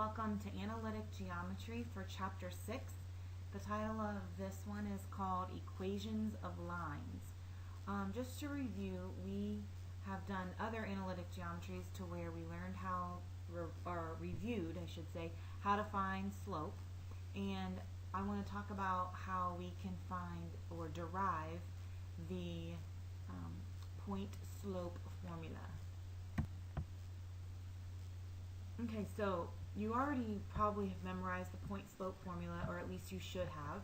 welcome to Analytic Geometry for Chapter 6. The title of this one is called Equations of Lines. Just to review, we have done other analytic geometries to where we learned how, or reviewed, I should say, how to find slope. And I want to talk about how we can find or derive the point slope formula. Okay, so you already probably have memorized the point slope formula, or at least you should have.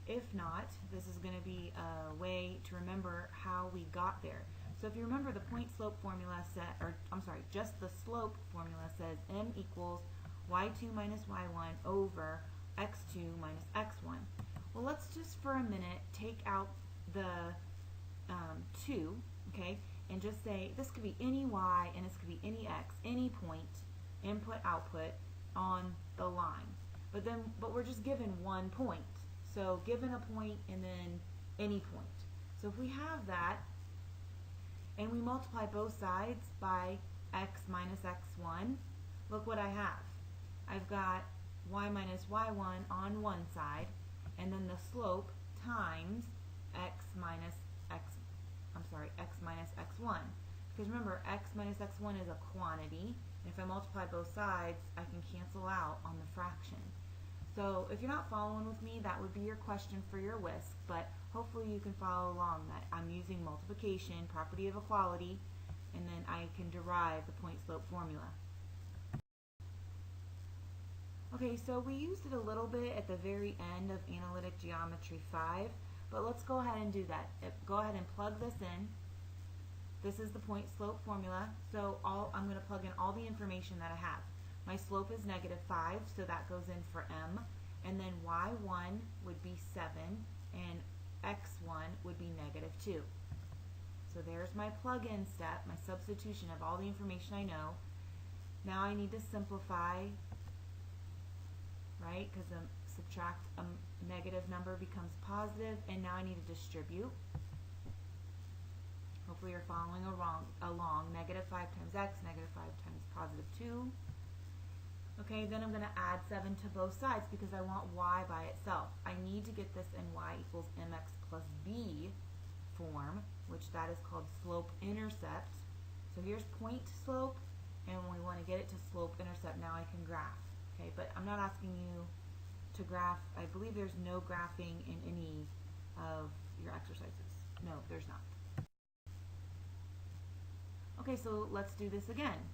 If not, this is going to be a way to remember how we got there. So if you remember, the point slope formula just the slope formula says m equals y2 minus y1 over x2 minus x1. Well, let's just for a minute take out the 2, okay, and just say this could be any y and this could be any x, any point, input output on the line. But we're just given one point. So given a point and then any point. So if we have that and we multiply both sides by x minus x1, look what I have. I've got y minus y1 on one side, and then the slope times x minus x1. Because remember, x minus x1 is a quantity. And if I multiply both sides, I can cancel out on the fraction. So if you're not following with me, that would be your question for your whisk, but hopefully you can follow along that I'm using multiplication, property of equality, and then I can derive the point slope formula. Okay, so we used it a little bit at the very end of Analytic Geometry 5, but let's go ahead and do that. Go ahead and plug this in. This is the point slope formula, so I'm going to plug in all the information that I have. My slope is -5, so that goes in for m, and then y1 would be 7, and x1 would be -2. So there's my plug-in step, my substitution of all the information I know. Now I need to simplify, right, because subtract a negative number becomes positive, and now I need to distribute. Hopefully you're following along. -5 times x, -5 times +2. Okay, then I'm going to add 7 to both sides because I want y by itself. I need to get this in y equals mx plus b form, which that is called slope-intercept. So here's point slope, and when we want to get it to slope-intercept, now I can graph. Okay, but I'm not asking you to graph. I believe there's no graphing in any of your exercises. No, there's not. Okay, so let's do this again.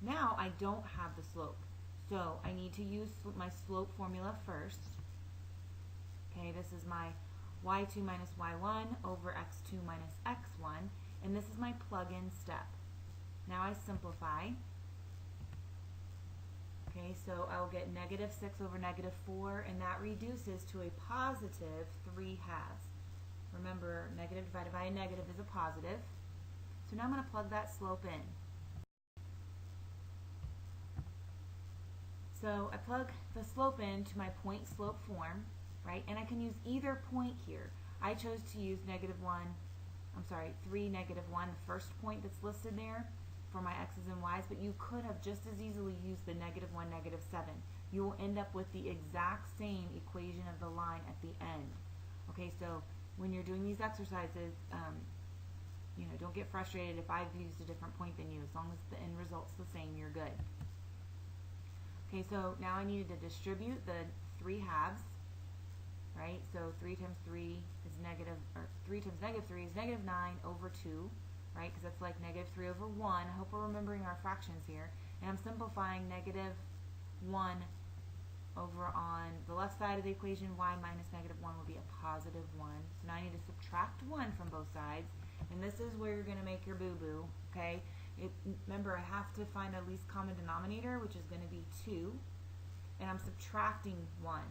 Now I don't have the slope, so I need to use my slope formula first. Okay, this is my y2 minus y1 over x2 minus x1, and this is my plug-in step. Now I simplify. Okay, so I'll get -6 over -4, and that reduces to a positive 3/2. Remember, negative divided by a negative is a positive. So now I'm going to plug that slope in. So I plug the slope into my point slope form, right? And I can use either point here. I chose to use -3, -1, the first point that's listed there for my x's and y's, but you could have just as easily used the -1, -7. You will end up with the exact same equation of the line at the end. Okay, so when you're doing these exercises, don't get frustrated if I've used a different point than you. As long as the end result's the same, you're good. Okay, so now I needed to distribute the 3/2, right? So 3 times 3 is 3 times -3 is -9 over 2, right? Because that's like -3 over 1. I hope we're remembering our fractions here. And I'm simplifying -1 over on the left side of the equation. Y minus -1 will be a +1. So now I need to subtract 1 from both sides. And this is where you're going to make your boo-boo, okay? Remember, I have to find a least common denominator, which is going to be 2. And I'm subtracting 1.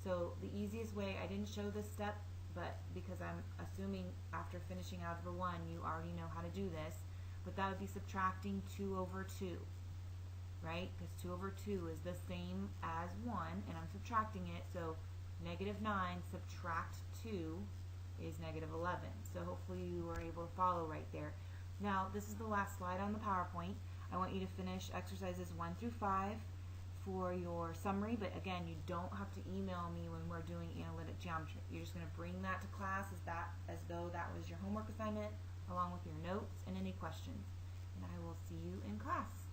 So the easiest way, I didn't show this step, but because I'm assuming after finishing Algebra 1, you already know how to do this. But that would be subtracting 2 over 2, right? Because 2 over 2 is the same as 1, and I'm subtracting it. So -9 subtract 2 is -11. So hopefully you were able to follow right there. Now, this is the last slide on the PowerPoint. I want you to finish exercises 1 through 5, for your summary, but again, you don't have to email me when we're doing analytic geometry. You're just going to bring that to class as though that was your homework assignment, along with your notes and any questions. And I will see you in class.